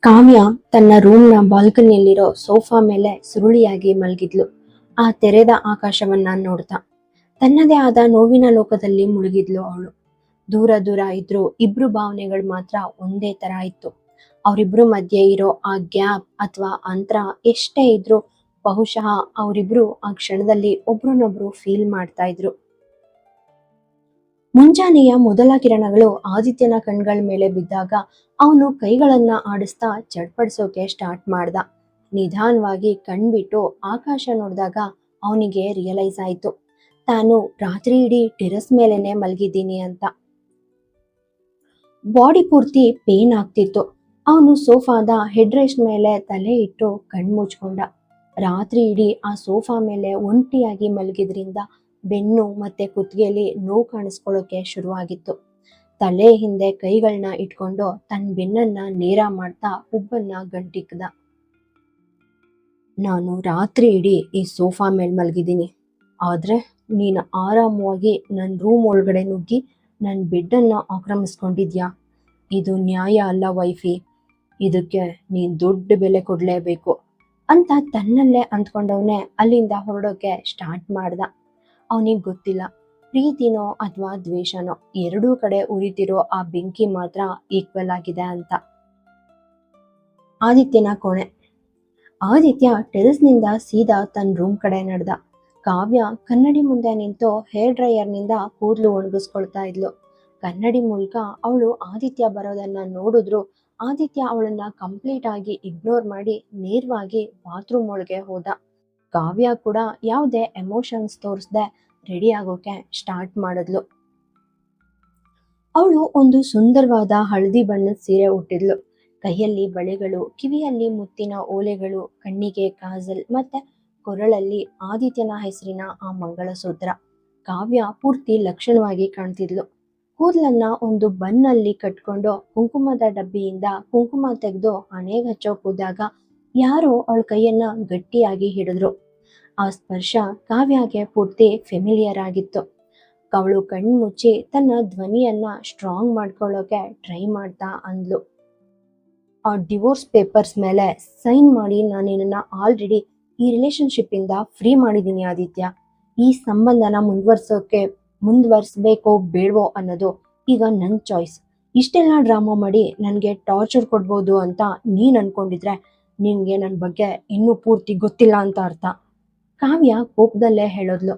ಕಾವ್ಯ ತನ್ನ ರೂಮ್ನ ಬಾಲ್ಕನಿಯಲ್ಲಿರೋ ಸೋಫಾ ಮೇಲೆ ಸುರುಳಿಯಾಗಿ ಮಲಗಿದ್ಲು. ಆ ತೆರೆದ ಆಕಾಶವನ್ನ ನೋಡ್ತಾ ತನ್ನದೇ ಆದ ನೋವಿನ ಲೋಕದಲ್ಲಿ ಮುಳುಗಿದ್ಲು ಅವಳು. ದೂರ ದೂರ ಇದ್ರು ಇಬ್ರು ಭಾವನೆಗಳು ಮಾತ್ರ ಒಂದೇ ತರ ಇತ್ತು. ಅವರಿಬ್ರು ಮಧ್ಯೆ ಇರೋ ಆ ಗ್ಯಾಪ್ ಅಥವಾ ಅಂತರ ಎಷ್ಟೇ ಇದ್ರು ಬಹುಶಃ ಅವರಿಬ್ರು ಆ ಕ್ಷಣದಲ್ಲಿ ಒಬ್ರನ್ನೊಬ್ರು ಫೀಲ್ ಮಾಡ್ತಾ ಇದ್ರು. ಮುಂಜಾನೆಯ ಮೊದಲ ಕಿರಣಗಳು ಆದಿತ್ಯನ ಕಣ್ಗಳ ಮೇಲೆ ಬಿದ್ದಾಗ ಅವನು ಕೈಗಳನ್ನ ಆಡಿಸ್ತಾ ಚಡ್ಪಡಿಸೋಕೆ ಸ್ಟಾರ್ಟ್ ಮಾಡ್ದ. ನಿಧಾನವಾಗಿ ಕಣ್ಬಿಟ್ಟು ಆಕಾಶ ನೋಡಿದಾಗ ಅವನಿಗೆ ರಿಯಲೈಸ್ ಆಯ್ತು, ತಾನು ರಾತ್ರಿ ಇಡೀ ಟೆರೆಸ್ ಮೇಲೆನೆ ಮಲಗಿದ್ದೀನಿ ಅಂತ. ಬಾಡಿ ಪೂರ್ತಿ ಪೇನ್ ಆಗ್ತಿತ್ತು. ಅವನು ಸೋಫಾದ ಹೆಡ್ ರೆಸ್ಟ್ ಮೇಲೆ ತಲೆ ಇಟ್ಟು ಕಣ್ಮುಚ್ಕೊಂಡ. ರಾತ್ರಿ ಇಡೀ ಆ ಸೋಫಾ ಮೇಲೆ ಒಂಟಿಯಾಗಿ ಮಲಗಿದ್ರಿಂದ ಬೆನ್ನು ಮತ್ತೆ ಕುತ್ತಿಗೆಯಲ್ಲಿ ನೋವು ಕಾಣಿಸ್ಕೊಳ್ಳೋಕೆ ಶುರುವಾಗಿತ್ತು. ತಲೆ ಹಿಂದೆ ಕೈಗಳನ್ನ ಇಟ್ಕೊಂಡು ತನ್ನ ಬೆನ್ನನ್ನ ನೇರ ಮಾಡ್ತಾ ಉಬ್ಬನ್ನ ಗಂಟಿಕ್ದ. ನಾನು ರಾತ್ರಿ ಇಡೀ ಈ ಸೋಫಾ ಮೇಲೆ ಮಲಗಿದ್ದೀನಿ, ಆದ್ರೆ ನೀನು ಆರಾಮವಾಗಿ ನನ್ನ ರೂಮ್ ಒಳಗಡೆ ನುಗ್ಗಿ ನನ್ನ ಬೆಡ್ಡನ್ನ ಆಕ್ರಮಿಸ್ಕೊಂಡಿದ್ಯಾ? ಇದು ನ್ಯಾಯ ಅಲ್ಲ ವೈಫಿ, ಇದಕ್ಕೆ ನೀನ್ ದೊಡ್ಡ ಬೆಲೆ ಕೊಡ್ಲೇಬೇಕು ಅಂತ ತನ್ನಲ್ಲೇ ಅಂದ್ಕೊಂಡವನೇ ಅಲ್ಲಿಂದ ಹೊರಡೋಕೆ ಸ್ಟಾರ್ಟ್ ಮಾಡ್ದ. ಅವನಿಗೆ ಗೊತ್ತಿಲ್ಲ, ಪ್ರೀತಿನೋ ಅಥವಾ ದ್ವೇಷನೋ ಎರಡೂ ಕಡೆ ಉರಿತಿರೋ ಆ ಬೆಂಕಿ ಮಾತ್ರ ಈಕ್ವಲ್ ಆಗಿದೆ ಅಂತ. ಆದಿತ್ಯನ ಕೋಣೆ. ಆದಿತ್ಯ ಟೆರೆಸ್ನಿಂದ ಸೀದಾ ತನ್ನ ರೂಮ್ ಕಡೆ ನಡೆದ. ಕಾವ್ಯ ಕನ್ನಡಿ ಮುಂದೆ ನಿಂತು ಹೇರ್ ಡ್ರೈಯರ್ನಿಂದ ಕೂದಲು ಒಣಗಿಸ್ಕೊಳ್ತಾ ಇದ್ಲು. ಕನ್ನಡಿ ಮೂಲಕ ಅವಳು ಆದಿತ್ಯ ಬರೋದನ್ನ ನೋಡಿದ್ರು ಆದಿತ್ಯ ಅವಳನ್ನ ಕಂಪ್ಲೀಟ್ ಆಗಿ ಇಗ್ನೋರ್ ಮಾಡಿ ನೇರವಾಗಿ ಬಾತ್ರೂಮ್ ಒಳಗೆ ಹೋದ. ಕಾವ್ಯ ಕೂಡ ಯಾವುದೇ ಎಮೋಷನ್ಸ್ ತೋರಿಸದೆ ರೆಡಿ ಆಗೋಕೆ ಸ್ಟಾರ್ಟ್ ಮಾಡಿದ್ಲು. ಅವಳು ಒಂದು ಸುಂದರವಾದ ಹಳದಿ ಬಣ್ಣದ ಸೀರೆ ಉಟ್ಟಿದ್ಲು. ಕೈಯಲ್ಲಿ ಬಳೆಗಳು, ಕಿವಿಯಲ್ಲಿ ಮುತ್ತಿನ ಓಲೆಗಳು, ಕಣ್ಣಿಗೆ ಕಾಜಲ್ ಮತ್ತೆ ಕೊರಳಲ್ಲಿ ಆದಿತ್ಯನ ಹೆಸರಿನ ಆ ಮಂಗಳಸೂತ್ರ. ಕಾವ್ಯ ಪೂರ್ತಿ ಲಕ್ಷಣವಾಗಿ ಕಾಣ್ತಿದ್ಲು. ಕೂದಲನ್ನ ಒಂದು ಬನ್ನಲ್ಲಿ ಕಟ್ಕೊಂಡು ಕುಂಕುಮದ ಡಬ್ಬಿಯಿಂದ ಕುಂಕುಮ ತೆಗೆದು ಹಣೆಗೆ ಹಚ್ಚೋಕ್ ಹೋದಾಗ ಯಾರೋ ಅವಳ ಕೈಯನ್ನ ಗಟ್ಟಿಯಾಗಿ ಹಿಡಿದ್ರು. ಆ ಸ್ಪರ್ಶ ಕಾವ್ಯಗೆ ಪೂರ್ತಿ ಫೆಮಿಲಿಯರ್ ಆಗಿತ್ತು. ಅವಳು ಕಣ್ಣು ಮುಚ್ಚಿ ತನ್ನ ಧ್ವನಿಯನ್ನ ಸ್ಟ್ರಾಂಗ್ ಮಾಡ್ಕೊಳ್ಳೋಕೆ ಟ್ರೈ ಮಾಡ್ತಾ ಅಂದ್ಲು, ಆ ಡಿವೋರ್ಸ್ ಪೇಪರ್ಸ್ ಮೇಲೆ ಸೈನ್ ಮಾಡಿ ನಾನು ನಿನ್ನ ಆಲ್ರೆಡಿ ಈ ರಿಲೇಶನ್ಶಿಪ್ ಇಂದ ಫ್ರೀ ಮಾಡಿದ್ದೀನಿ ಆದಿತ್ಯ. ಈ ಸಂಬಂಧನ ಮುಂದುವರ್ಸ್ಬೇಕೋ ಬೇಡವೋ ಅನ್ನೋದು ಈಗ ನನ್ನ ಚಾಯ್ಸ್. ಇಷ್ಟೆಲ್ಲ ಡ್ರಾಮಾ ಮಾಡಿ ನನಗೆ ಟಾರ್ಚರ್ ಕೊಡ್ಬೋದು ಅಂತ ನೀನ್ ಅನ್ಕೊಂಡಿದ್ರೆ ನಿನ್ಗೆ ನನ್ನ ಬಗ್ಗೆ ಇನ್ನೂ ಪೂರ್ತಿ ಗೊತ್ತಿಲ್ಲ ಅಂತ ಅರ್ಥ. ಕಾವ್ಯ ಕೋಪದಲ್ಲೇ ಹೇಳೋದ್ಲು.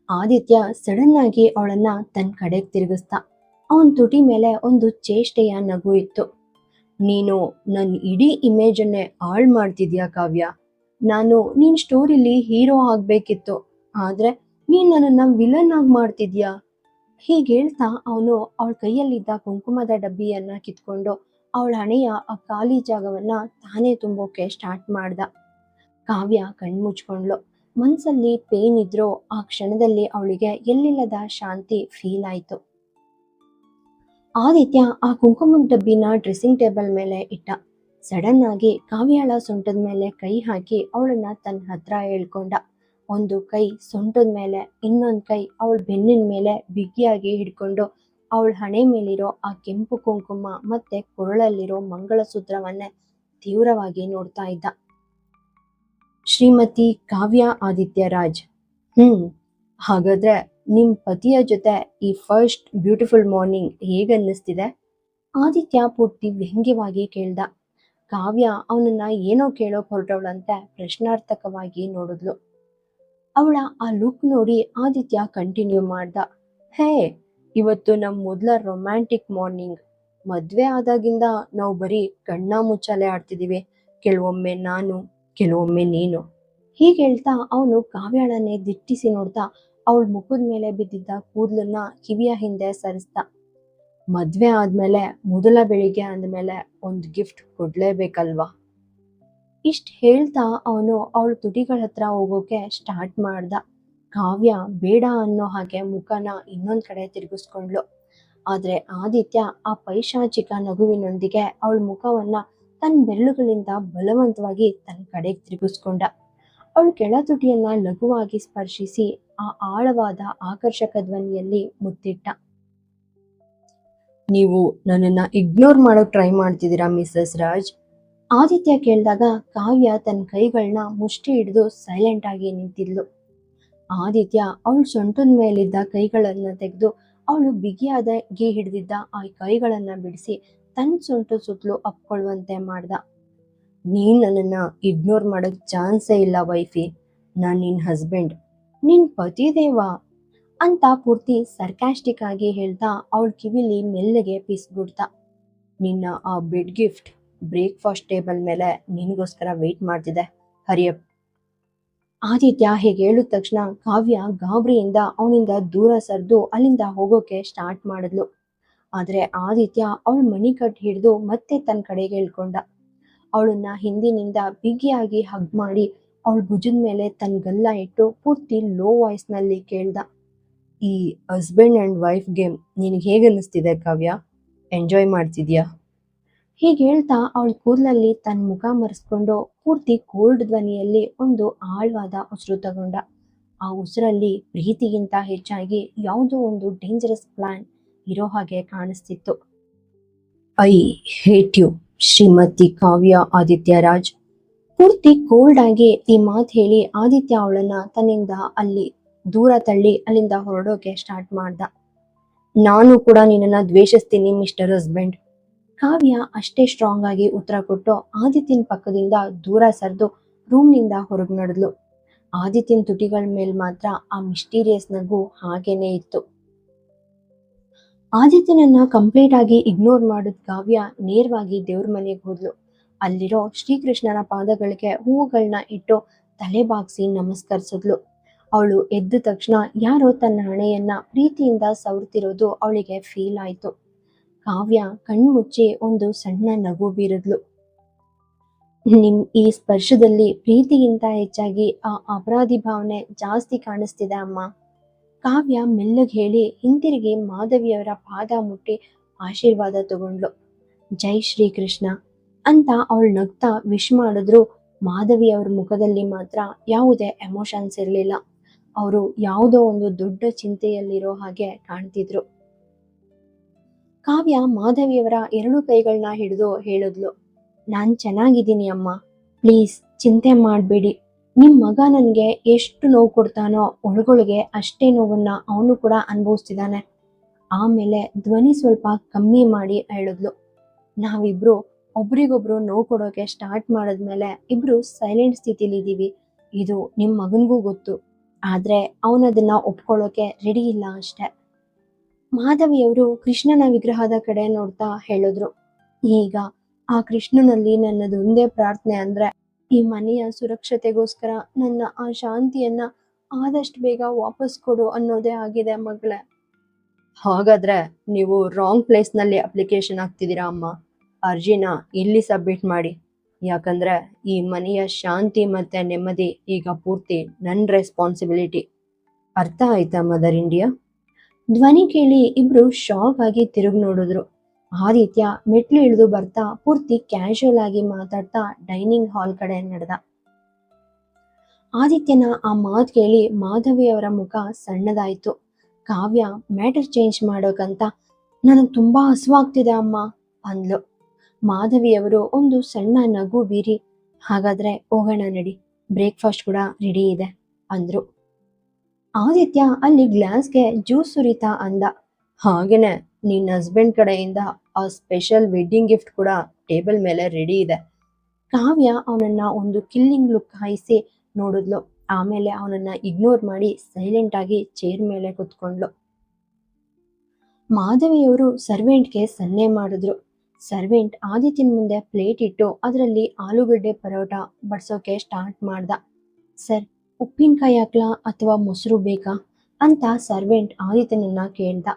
ಆದಿತ್ಯ ಸಡನ್ ಆಗಿ ಅವಳನ್ನ ತನ್ನ ಕಡೆಗೆ ತಿರುಗಿಸ್ತ. ಅವನ್ ತುಟಿ ಮೇಲೆ ಒಂದು ಚೇಷ್ಟೆಯ ನಗು ಇತ್ತು. ನೀನು ನನ್ನ ಇಡೀ ಇಮೇಜನ್ನೇ ಹಾಳು ಮಾಡ್ತಿದ್ಯಾ ಕಾವ್ಯ. ನಾನು ನಿನ್ ಸ್ಟೋರಿಲಿ ಹೀರೋ ಆಗ್ಬೇಕಿತ್ತು, ಆದ್ರೆ ನೀನ್ ನನ್ನನ್ನ ವಿಲನ್ ಆಗಿ ಮಾಡ್ತಿದ್ಯಾ. ಹೀಗೆ ಹೇಳ್ತಾ ಅವನು ಅವಳ ಕೈಯಲ್ಲಿದ್ದ ಕುಂಕುಮದ ಡಬ್ಬಿಯನ್ನ ಕಿತ್ಕೊಂಡು ಅವಳ ಹಣೆಯ ಆ ಖಾಲಿ ಜಾಗವನ್ನ ತಾನೇ ತುಂಬೋಕೆ ಸ್ಟಾರ್ಟ್ ಮಾಡ್ದ. ಕಾವ್ಯ ಕಣ್ಮುಚ್ಕೊಂಡ್ಲು. ಮನ್ಸಲ್ಲಿ ಪೇನ್ ಇದ್ರೂ ಆ ಕ್ಷಣದಲ್ಲಿ ಅವಳಿಗೆ ಎಲ್ಲಿಲ್ಲದ ಶಾಂತಿ ಫೀಲ್ ಆಯ್ತು. ಆದಿತ್ಯ ಆ ಕುಂಕುಮದ ಡಬ್ಬಿನ ಡ್ರೆಸ್ಸಿಂಗ್ ಟೇಬಲ್ ಮೇಲೆ ಇಟ್ಟ. ಸಡನ್ ಆಗಿ ಕಾವ್ಯಳ ಸೊಂಟದ ಮೇಲೆ ಕೈ ಹಾಕಿ ಅವಳನ್ನ ತನ್ನ ಹತ್ರ ಎಳ್ಕೊಂಡ. ಒಂದು ಕೈ ಸೊಂಟದ ಮೇಲೆ, ಇನ್ನೊಂದು ಕೈ ಅವಳ ಬೆನ್ನಿನ ಮೇಲೆ ಬಿಗಿಯಾಗಿ ಹಿಡ್ಕೊಂಡು ಅವಳ ಹಣೆ ಮೇಲಿರೋ ಆ ಕೆಂಪು ಕುಂಕುಮ ಮತ್ತೆ ಕೊರಳಲ್ಲಿರೋ ಮಂಗಳಸೂತ್ರವನ್ನೇ ತೀವ್ರವಾಗಿ ನೋಡ್ತಾ ಇದ್ದ. ಶ್ರೀಮತಿ ಕಾವ್ಯ ಆದಿತ್ಯ ರಾಜ್, ಹಾಗಾದ್ರೆ ನಿಮ್ ಪತಿಯ ಜೊತೆ ಈ ಫಸ್ಟ್ ಬ್ಯೂಟಿಫುಲ್ ಮಾರ್ನಿಂಗ್ ಹೇಗನ್ನಿಸ್ತಿದೆ? ಆದಿತ್ಯ ಪೂರ್ತಿ ವ್ಯಂಗ್ಯವಾಗಿ ಕೇಳ್ದ. ಕಾವ್ಯ ಅವನನ್ನ ಏನೋ ಕೇಳೋಕ್ ಹೊರಟವಳಂತೆ ಪ್ರಶ್ನಾರ್ಥಕವಾಗಿ ನೋಡಿದ್ಲು. ಅವಳ ಆ ಲುಕ್ ನೋಡಿ ಆದಿತ್ಯ ಕಂಟಿನ್ಯೂ ಮಾಡ್ದ. ಹೇ, ಇವತ್ತು ನಮ್ ಮೊದಲ ರೊಮ್ಯಾಂಟಿಕ್ ಮಾರ್ನಿಂಗ್. ಮದ್ವೆ ಆದಾಗಿಂದ ನಾವು ಬರೀ ಕಣ್ಣ ಮುಚ್ಚಾಲೆ ಆಡ್ತಿದೀವಿ. ಕೆಲವೊಮ್ಮೆ ನಾನು, ಕೆಲವೊಮ್ಮೆ ನೀನು. ಹೀಗೆ ಹೇಳ್ತಾ ಅವನು ಕಾವ್ಯಳನ್ನೇ ದಿಟ್ಟಿಸಿ ನೋಡ್ತಾ ಅವಳ ಮುಖದ ಮೇಲೆ ಬಿದ್ದಿದ್ದ ಕೂದಲನ್ನ ಕಿವಿಯ ಹಿಂದೆ ಸರಿಸ್ದ. ಮದ್ವೆ ಆದ್ಮೇಲೆ ಮೊದಲ ಬೆಳಿಗ್ಗೆ ಅಂದ್ಮೇಲೆ ಒಂದು ಗಿಫ್ಟ್ ಕೊಡ್ಲೇಬೇಕಲ್ವಾ? ಇಷ್ಟ ಹೇಳ್ತಾ ಅವನು ಅವಳ ತುಟಿಗಳ ಹತ್ರ ಹೋಗೋಕೆ ಸ್ಟಾರ್ಟ್ ಮಾಡ್ದ. ಕಾವ್ಯ ಬೇಡ ಅನ್ನೋ ಹಾಗೆ ಮುಖನ ಇನ್ನೊಂದ್ ಕಡೆ ತಿರುಗಿಸ್ಕೊಂಡ್ಲು. ಆದ್ರೆ ಆದಿತ್ಯ ಆ ಪೈಶಾಚಿಕ ನಗುವಿನೊಂದಿಗೆ ಅವಳ ಮುಖವನ್ನ ತನ್ನ ಬೆರಳುಗಳಿಂದ ಬಲವಂತವಾಗಿ ತನ್ನ ಕಡೆಗೆ ತಿರುಗಿಸ್ಕೊಂಡ. ಅವಳ ಕೆಳ ತುಟಿಯನ್ನ ಲಘುವಾಗಿ ಸ್ಪರ್ಶಿಸಿ ಆ ಆಳವಾದ ಆಕರ್ಷಕ ಧ್ವನಿಯಲ್ಲಿ ಮುತ್ತಿಟ್ಟ. ನೀವು ನನ್ನನ್ನ ಇಗ್ನೋರ್ ಮಾಡೋಕ್ ಟ್ರೈ ಮಾಡ್ತಿದ್ದೀರಾ ಮಿಸಸ್ ರಾಜ್? ಆದಿತ್ಯ ಕೇಳಿದಾಗ ಕಾವ್ಯ ತನ್ನ ಕೈಗಳನ್ನ ಮುಷ್ಟಿ ಹಿಡಿದು ಸೈಲೆಂಟ್ ಆಗಿ ನಿಂತಿದ್ಲು. ಆದಿತ್ಯ ಅವಳ ಸೊಂಟದ ಮೇಲಿದ್ದ ಕೈಗಳನ್ನ ತೆಗೆದು ಅವಳು ಬಿಗಿಯಾಗಿ ಹಿಡಿದಿದ್ದ ಆ ಕೈಗಳನ್ನ ಬಿಡಿಸಿ ತನ್ನ ಸೊಂಟದ ಸುತ್ತಲೂ ಅಪ್ಕೊಳ್ಳುವಂತೆ ಮಾಡ್ದ. ನೀನ್ ನನ್ನನ್ನ ಇಗ್ನೋರ್ ಮಾಡಕ್ ಚಾನ್ಸೇ ಇಲ್ಲ ವೈಫಿ. ನಾನ್ ನಿನ್ ಹಸ್ಬೆಂಡ್, ನಿನ್ ಪತಿದೇವ ಅಂತ ಪೂರ್ತಿ ಸರ್ಕ್ಯಾಸ್ಟಿಕ್ ಆಗಿ ಹೇಳ್ತಾ ಅವಳ ಕಿವಿಲಿ ಮೆಲ್ಲಗೆ ಪಿಸ್ಬಿಡ್ತಾ. ನಿನ್ನ ಆ ಬೆಡ್ ಗಿಫ್ಟ್ ಬ್ರೇಕ್ಫಾಸ್ಟ್ ಟೇಬಲ್ ಮೇಲೆ ನಿನಗೋಸ್ಕರ ವೇಟ್ ಮಾಡ್ತಿದೆ, ಹರಿಯಪ್. ಆದಿತ್ಯ ಹೇಗೆ ಹೇಳಿದ ತಕ್ಷಣ ಕಾವ್ಯ ಗಾಬರಿಯಿಂದ ಅವನಿಂದ ದೂರ ಸರಿದು ಅಲ್ಲಿಂದ ಹೋಗೋಕೆ ಸ್ಟಾರ್ಟ್ ಮಾಡಿದ್ಲು. ಆದ್ರೆ ಆದಿತ್ಯ ಅವಳ ಮಣಿಕಟ್ಟು ಹಿಡಿದು ಮತ್ತೆ ತನ್ನ ಕಡೆಗೆ ಇಳ್ಕೊಂಡ. ಅವಳನ್ನ ಹಿಂದಿನಿಂದ ಬಿಗಿಯಾಗಿ ಹಗ್ ಮಾಡಿ ಅವಳ ಭುಜದ ಮೇಲೆ ತನ್ನ ಗಲ್ಲ ಇಟ್ಟು ಪೂರ್ತಿ ಲೋ ವಾಯ್ಸ್ ನಲ್ಲಿ ಕೇಳ್ದ. ಈ ಹಸ್ಬೆಂಡ್ ಅಂಡ್ ವೈಫ್ ಗೇಮ್ ನಿನಗೆ ಹೇಗೆ ಅನ್ನಿಸ್ತಿದೆ ಕಾವ್ಯ? ಎಂಜಾಯ್ ಮಾಡ್ತಿದ್ಯಾ? ಹೀಗೆ ಹೇಳ್ತಾ ಅವಳ ಕೂದಲಲ್ಲಿ ತನ್ನ ಮುಖ ಮರೆಸ್ಕೊಂಡು ಪೂರ್ತಿ ಕೋಲ್ಡ್ ಧ್ವನಿಯಲ್ಲಿ ಒಂದು ಆಳವಾದ ಉಸಿರು ತಗೊಂಡ. ಆ ಉಸಿರಲ್ಲಿ ಪ್ರೀತಿಗಿಂತ ಹೆಚ್ಚಾಗಿ ಯಾವುದೋ ಒಂದು ಡೇಂಜರಸ್ ಪ್ಲಾನ್ ಇರೋ ಹಾಗೆ ಕಾಣಿಸ್ತಿತ್ತು. ಐ ಹೇಟ್ ಯು ಶ್ರೀಮತಿ ಕಾವ್ಯ ಆದಿತ್ಯ ರಾಜ್. ಪೂರ್ತಿ ಕೋಲ್ಡ್ ಆಗಿ ಈ ಮಾತು ಹೇಳಿ ಆದಿತ್ಯ ಅವಳನ್ನ ತನ್ನಿಂದ ಅಲ್ಲಿ ದೂರ ತಳ್ಳಿ ಅಲ್ಲಿಂದ ಹೊರಡೋಕೆ ಸ್ಟಾರ್ಟ್ ಮಾಡ್ದ. ನಾನು ಕೂಡ ನಿನ್ನನ್ನ ದ್ವೇಷಿಸ್ತೀನಿ ಮಿಸ್ಟರ್ ಹಸ್ಬೆಂಡ್. ಕಾವ್ಯ ಅಷ್ಟೇ ಸ್ಟ್ರಾಂಗ್ ಆಗಿ ಉತ್ತರ ಕೊಟ್ಟು ಆದಿತ್ಯನ ಪಕ್ಕದಿಂದ ದೂರ ಸರಿದು ರೂಮ್ನಿಂದ ಹೊರಗೆ ನಡೆದ್ಲು. ಆದಿತ್ಯನ ತುಟಿಗಳ ಮೇಲೆ ಮಾತ್ರ ಆ ಮಿಸ್ಟೀರಿಯಸ್ ನಗು ಹಾಗೇನೆ ಇತ್ತು. ಆದಿತ್ಯನನ್ನ ಕಂಪ್ಲೀಟ್ ಆಗಿ ಇಗ್ನೋರ್ ಮಾಡಿದ ಕಾವ್ಯ ನೇರವಾಗಿ ದೇವ್ರ ಮನೆಗೆ ಹೋದ್ಲು. ಅಲ್ಲಿರೋ ಶ್ರೀಕೃಷ್ಣನ ಪಾದಗಳಿಗೆ ಹೂವುಗಳನ್ನ ಇಟ್ಟು ತಲೆ ಬಾಗಿಸಿ ನಮಸ್ಕರಿಸಿದ್ಲು. ಅವಳು ಎದ್ದ ತಕ್ಷಣ ಯಾರೋ ತನ್ನ ಹಣೆಯನ್ನ ಪ್ರೀತಿಯಿಂದ ಸವರ್ತಿರೋದು ಅವಳಿಗೆ ಫೀಲ್ ಆಯ್ತು. ಕಾವ್ಯ ಕಣ್ಮುಚ್ಚಿ ಒಂದು ಸಣ್ಣ ನಗು ಬೀರಿದ್ಲು. ನಿಮ್ ಈ ಸ್ಪರ್ಶದಲ್ಲಿ ಪ್ರೀತಿಗಿಂತ ಹೆಚ್ಚಾಗಿ ಆ ಅಪರಾಧಿ ಭಾವನೆ ಜಾಸ್ತಿ ಕಾಣಿಸ್ತಿದೆ ಅಮ್ಮ. ಕಾವ್ಯ ಮೆಲ್ಲಗೆ ಹೇಳಿ ಹಿಂತಿರುಗಿ ಮಾಧವಿಯವರ ಪಾದ ಮುಟ್ಟಿ ಆಶೀರ್ವಾದ ತಗೊಂಡ್ಲು. ಜೈ ಶ್ರೀಕೃಷ್ಣ ಅಂತ ಅವಳು ನಗ್ತಾ ವಿಶ್ ಮಾಡಿದ್ರು. ಮಾಧವಿಯವರ ಮುಖದಲ್ಲಿ ಮಾತ್ರ ಯಾವುದೇ ಎಮೋಷನ್ಸ್ ಇರಲಿಲ್ಲ. ಅವರು ಯಾವುದೋ ಒಂದು ದೊಡ್ಡ ಚಿಂತೆಯಲ್ಲಿರೋ ಹಾಗೆ ಕಾಣ್ತಿದ್ರು. ಕಾವ್ಯ ಮಾಧವಿಯವರ 2 ಕೈಗಳನ್ನ ಹಿಡಿದು ಹೇಳಿದ್ಲು, ನಾನ್ ಚೆನ್ನಾಗಿದ್ದೀನಿ ಅಮ್ಮ, ಪ್ಲೀಸ್ ಚಿಂತೆ ಮಾಡಬೇಡಿ. ನಿಮ್ ಮಗ ನನ್ಗೆ ಎಷ್ಟು ನೋವು ಕೊಡ್ತಾನೋ ಒಳಗೊಳಗೆ ಅಷ್ಟೇ ನೋವನ್ನ ಅವನು ಕೂಡ ಅನುಭವಿಸ್ತಿದ್ದಾನೆ. ಆಮೇಲೆ ಧ್ವನಿ ಸ್ವಲ್ಪ ಕಮ್ಮಿ ಮಾಡಿ ಹೇಳಿದ್ಲು, ನಾವಿಬ್ರು ಒಬ್ರಿಗೊಬ್ರು ನೋವು ಕೊಡೋಕೆ ಸ್ಟಾರ್ಟ್ ಮಾಡಿದ್ಮೇಲೆ ಇಬ್ರು ಸೈಲೆಂಟ್ ಸ್ಥಿತಿಲಿ ಇದೀವಿ. ಇದು ನಿಮ್ ಮಗನ್ಗೂ ಗೊತ್ತು, ಆದ್ರೆ ಅವನದನ್ನ ಒಪ್ಕೊಳ್ಳೋಕೆ ರೆಡಿ ಇಲ್ಲ ಅಷ್ಟೆ. ಮಾಧವಿಯವರು ಕೃಷ್ಣನ ವಿಗ್ರಹದ ಕಡೆ ನೋಡ್ತಾ ಹೇಳಿದ್ರು, ಈಗ ಆ ಕೃಷ್ಣನಲ್ಲಿ ನನ್ನದೊಂದೇ ಪ್ರಾರ್ಥನೆ ಅಂದ್ರೆ ಈ ಮನೆಯ ಸುರಕ್ಷತೆಗೋಸ್ಕರ ನನ್ನ ಆ ಶಾಂತಿಯನ್ನ ಆದಷ್ಟು ಬೇಗ ವಾಪಸ್ ಕೊಡು ಅನ್ನೋದೇ ಆಗಿದೆ ಮಗಳೇ. ಹಾಗಾದ್ರೆ ನೀವು ರಾಂಗ್ ಪ್ಲೇಸ್ ನಲ್ಲಿ ಅಪ್ಲಿಕೇಶನ್ ಹಾಕ್ತಿದ್ದೀರಾ ಅಮ್ಮ. ಅರ್ಜಿನ ಇಲ್ಲಿ ಸಬ್ಮಿಟ್ ಮಾಡಿ. ಯಾಕಂದ್ರೆ ಈ ಮನೆಯ ಶಾಂತಿ ಮತ್ತೆ ನೆಮ್ಮದಿ ಈಗ ಪೂರ್ತಿ ನನ್ನ ರೆಸ್ಪಾನ್ಸಿಬಿಲಿಟಿ. ಅರ್ಥ ಆಯ್ತಾ ಮದರ್ ಇಂಡಿಯಾ? ಧ್ವನಿ ಕೇಳಿ ಇಬ್ರು ಶಾಕ್ ಆಗಿ ತಿರುಗಿ ನೋಡಿದ್ರು. ಆದಿತ್ಯ ಮೆಟ್ಲು ಇಳಿದು ಬರ್ತಾ ಪೂರ್ತಿ ಕ್ಯಾಶುಯಲ್ ಆಗಿ ಮಾತಾಡ್ತಾ ಡೈನಿಂಗ್ ಹಾಲ್ ಕಡೆ ನಡೆದ. ಆದಿತ್ಯನ ಆ ಮಾತು ಕೇಳಿ ಮಾಧವಿಯವರ ಮುಖ ಸಣ್ಣದಾಯ್ತು. ಕಾವ್ಯ ಮ್ಯಾಟರ್ ಚೇಂಜ್ ಮಾಡೋಕಂತ ನನಗೆ ತುಂಬಾ ಹಸುವಾಗ್ತಿದೆ ಅಮ್ಮ ಅಂದ್ಲು. ಮಾಧವಿಯವರು ಒಂದು ಸಣ್ಣ ನಗು ಬೀರಿ, ಹಾಗಾದ್ರೆ ಹೋಗೋಣ ನಡಿ, ಬ್ರೇಕ್ಫಾಸ್ಟ್ ಕೂಡ ರೆಡಿ ಇದೆ ಅಂದ್ರು. ಆದಿತ್ಯ ಅಲ್ಲಿ ಗ್ಲಾಸ್ಗೆ ಜ್ಯೂಸ್ ಸುರಿತಾ ಅಂದ, ಹಾಗೇನೆ ನಿನ್ನ ಹಸ್ಬೆಂಡ್ ಕಡೆಯಿಂದ ಆ ಸ್ಪೆಷಲ್ ವೆಡ್ಡಿಂಗ್ ಗಿಫ್ಟ್ ಕೂಡ ಟೇಬಲ್ ಮೇಲೆ ರೆಡಿ ಇದೆ. ಕಾವ್ಯ ಅವನನ್ನ ಒಂದು ಕಿಲ್ಲಿಂಗ್ ಲುಕ್ ಹಾಯಿಸಿ ನೋಡಿದ್ಲು. ಆಮೇಲೆ ಅವನನ್ನ ಇಗ್ನೋರ್ ಮಾಡಿ ಸೈಲೆಂಟ್ ಆಗಿ ಚೇರ್ ಮೇಲೆ ಕುತ್ಕೊಂಡ್ಲು. ಮಾಧವಿಯವರು ಸರ್ವೆಂಟ್ಗೆ ಸನ್ನೆ ಮಾಡಿದ್ರು. ಸರ್ವೆಂಟ್ ಆದಿತ್ಯನ ಮುಂದೆ ಪ್ಲೇಟ್ ಇಟ್ಟು ಅದರಲ್ಲಿ ಆಲೂಗಡ್ಡೆ ಪರೋಟ ಬಡ್ಸೋಕೆ ಸ್ಟಾರ್ಟ್ ಮಾಡ್ದ. ಸರ್, ಉಪ್ಪಿನಕಾಯಿ ಹಾಕ್ಲಾ ಅಥವಾ ಮೊಸರು ಬೇಕಾ ಅಂತ ಸರ್ವೆಂಟ್ ಆದಿತ್ಯನನ್ನ ಕೇಳ್ದ.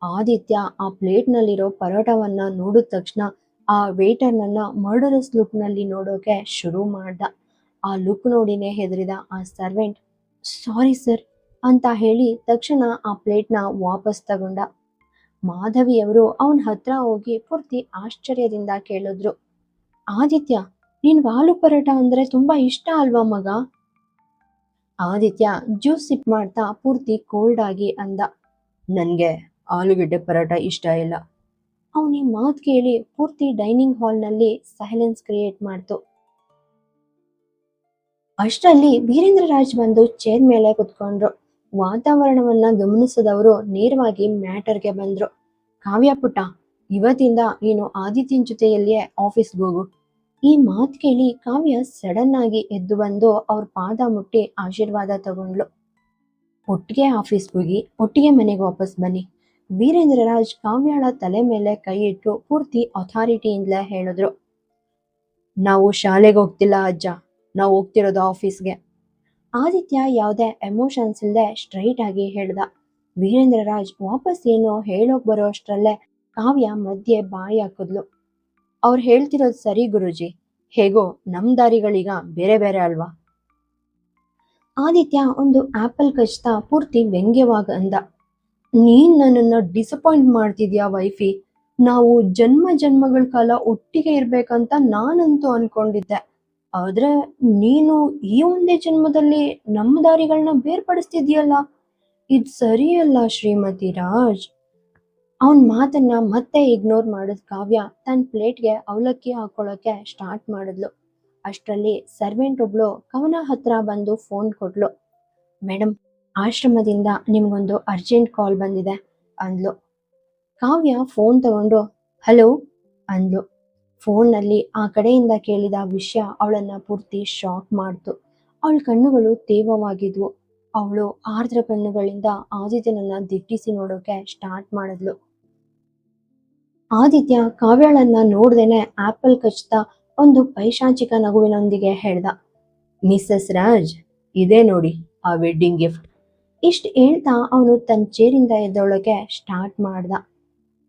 ಆದಿತ್ಯ ಆ ಪ್ಲೇಟ್ನಲ್ಲಿರೋ ಪರೋಟವನ್ನ ನೋಡಿದ ತಕ್ಷಣ ಆ ವೇಟರ್ನನ್ನ ಮರ್ಡರಸ್ ಲುಕ್ ನಲ್ಲಿ ನೋಡೋಕೆ ಶುರು ಮಾಡ್ದ. ಆ ಲುಕ್ ನೋಡಿನೇ ಹೆದರಿದ ಆ ಸರ್ವೆಂಟ್ ಸಾರಿ ಸರ್ ಅಂತ ಹೇಳಿ ತಕ್ಷಣ ಆ ಪ್ಲೇಟ್ನ ವಾಪಸ್ ತಗೊಂಡ. ಮಾಧವಿಯವರು ಅವನ ಹತ್ರ ಹೋಗಿ ಪೂರ್ತಿ ಆಶ್ಚರ್ಯದಿಂದ ಕೇಳಿದ್ರು, ಆದಿತ್ಯ, ನಿನ್ಗೆ ಆಲೂ ಪರೋಟ ಅಂದ್ರೆ ತುಂಬಾ ಇಷ್ಟ ಅಲ್ವಾ ಮಗ? ಆದಿತ್ಯ ಜ್ಯೂಸ್ ಸಿಪ್ ಮಾಡ್ತಾ ಪೂರ್ತಿ ಕೋಲ್ಡ್ ಆಗಿ ಅಂದ, ನನ್ಗೆ ಆಲೂಗಡ್ಡೆ ಪರೋಟ ಇಷ್ಟ ಇಲ್ಲ. ಅವನ ಈ ಮಾತು ಕೇಳಿ ಪೂರ್ತಿ ಡೈನಿಂಗ್ ಹಾಲ್ನಲ್ಲಿ ಸೈಲೆನ್ಸ್ ಕ್ರಿಯೇಟ್ ಮಾಡ್ತು. ಅಷ್ಟರಲ್ಲಿ ವೀರೇಂದ್ರ ರಾಜ್ ಬಂದು ಚೇರ್ ಮೇಲೆ ಕುತ್ಕೊಂಡ್ರು. ವಾತಾವರಣವನ್ನ ಗಮನಿಸಿದವರು ನೇರವಾಗಿ ಮ್ಯಾಟರ್ಗೆ ಬಂದ್ರು. ಕಾವ್ಯ ಪುಟ್ಟ, ಇವತ್ತಿಂದ ನೀನು ಆದಿತ್ಯನ ಜೊತೆಯಲ್ಲಿಯೇ ಆಫೀಸ್ಗೆ ಹೋಗು. ಈ ಮಾತು ಕೇಳಿ ಕಾವ್ಯ ಸಡನ್ ಆಗಿ ಎದ್ದು ಬಂದು ಅವ್ರ ಪಾದ ಮುಟ್ಟಿ ಆಶೀರ್ವಾದ ತಗೊಂಡ್ಲು. ಒಟ್ಟಿಗೆ ಆಫೀಸ್ಗೆ ಹೋಗಿ ಒಟ್ಟಿಗೆ ಮನೆಗೆ ವಾಪಸ್ ಬನ್ನಿ. ವೀರೇಂದ್ರ ರಾಜ್ ಕಾವ್ಯಾಳ ತಲೆ ಮೇಲೆ ಕೈ ಇಟ್ಟು ಪೂರ್ತಿ ಅಥಾರಿಟಿಯಿಂದಲೇ ಹೇಳಿದ್ರು. ನಾವು ಶಾಲೆಗೆ ಹೋಗ್ತಿಲ್ಲ ಅಜ್ಜ, ನಾವು ಹೋಗ್ತಿರೋದು ಆಫೀಸ್ಗೆ. ಆದಿತ್ಯ ಯಾವುದೇ ಎಮೋಷನ್ಸ್ ಇಲ್ಲದೆ ಸ್ಟ್ರೈಟ್ ಆಗಿ ಹೇಳ್ದ. ವೀರೇಂದ್ರ ರಾಜ್ ವಾಪಸ್ ಏನೋ ಹೇಳೋಕ್ ಬರೋ ಅಷ್ಟರಲ್ಲೇ ಕಾವ್ಯ ಮಧ್ಯೆ ಬಾಯಿ ಹಾಕಿದ್ಲು. ಅವ್ರು ಹೇಳ್ತಿರೋದು ಸರಿ ಗುರುಜಿ, ಹೇಗೋ ನಮ್ ದಾರಿಗಳೀಗ ಬೇರೆ ಬೇರೆ ಅಲ್ವಾ. ಆದಿತ್ಯ ಒಂದು ಆಪಲ್ ಕಚ್ತಾ ಪೂರ್ತಿ ವ್ಯಂಗ್ಯವಾಗ ಅಂದ. ನೀನ್ ನನ್ನನ್ನ ಡಿಸಪಾಯಿಂಟ್ ಮಾಡ್ತಿದ್ಯಾ ವೈಫಿ. ನಾವು ಜನ್ಮ ಜನ್ಮಗಳ ಕಾಲ ಒಟ್ಟಿಗೆ ಇರ್ಬೇಕಂತ ನಾನಂತೂ ಅನ್ಕೊಂಡಿದ್ದೆ. ಆದ್ರೆ ನೀನು ಈ ಒಂದೇ ಜನ್ಮದಲ್ಲಿ ನಮ್ಮ ದಾರಿಗಳನ್ನ ಬೇರ್ಪಡಿಸ್ತಿದ್ಯಲ್ಲ, ಇದ್ ಸರಿಯಲ್ಲ ಶ್ರೀಮತಿ ರಾಜ್. ಅವನ್ ಮಾತನ್ನ ಮತ್ತೆ ಇಗ್ನೋರ್ ಮಾಡಿದ ಕಾವ್ಯ ತನ್ನ ಪ್ಲೇಟ್ಗೆ ಅವಲಕ್ಕಿ ಹಾಕೊಳ್ಳೋಕೆ ಸ್ಟಾರ್ಟ್ ಮಾಡಿದ್ಲು. ಅಷ್ಟರಲ್ಲಿ ಸರ್ವೆಂಟ್ ಒಬ್ಳು ಕವನ ಹತ್ರ ಬಂದು ಫೋನ್ ಕೊಟ್ಲು. ಮೇಡಮ್, ಆಶ್ರಮದಿಂದ ನಿಮ್ಗೊಂದು ಅರ್ಜೆಂಟ್ ಕಾಲ್ ಬಂದಿದೆ ಅಂದ್ಲು. ಕಾವ್ಯ ಫೋನ್ ತಗೊಂಡು ಹಲೋ ಅಂದ್ಲು. ಫೋನ್ನಲ್ಲಿ ಆ ಕಡೆಯಿಂದ ಕೇಳಿದ ವಿಷಯ ಅವಳನ್ನ ಪೂರ್ತಿ ಶಾಕ್ ಮಾಡ್ತು. ಅವಳ ಕಣ್ಣುಗಳು ತೇವವಾಗಿದ್ವು. ಅವಳು ಆರ್ದ್ರ ಕಣ್ಣುಗಳಿಂದ ಆದಿತ್ಯನನ್ನ ದಿಟ್ಟಿಸಿ ನೋಡೋಕೆ ಸ್ಟಾರ್ಟ್ ಮಾಡಿದ್ಲು. ಆದಿತ್ಯ ಕಾವ್ಯಾಳನ್ನ ನೋಡ್ದೇನೆ ಆಪಲ್ ಕಚ್ತಾ ಒಂದು ಪೈಶಾಚಿಕ ನಗುವಿನೊಂದಿಗೆ ಹೇಳ್ದ. ಮಿಸ್ಸಸ್ ರಾಜ್, ಇದೇ ನೋಡಿ ಆ ವೆಡ್ಡಿಂಗ್ ಗಿಫ್ಟ್. ಇಷ್ಟು ಹೇಳ್ತಾ ಅವನು ತನ್ನ ಚೇರಿಂದ ಎದ್ದೊಳಗೆ ಸ್ಟಾರ್ಟ್ ಮಾಡ್ದ.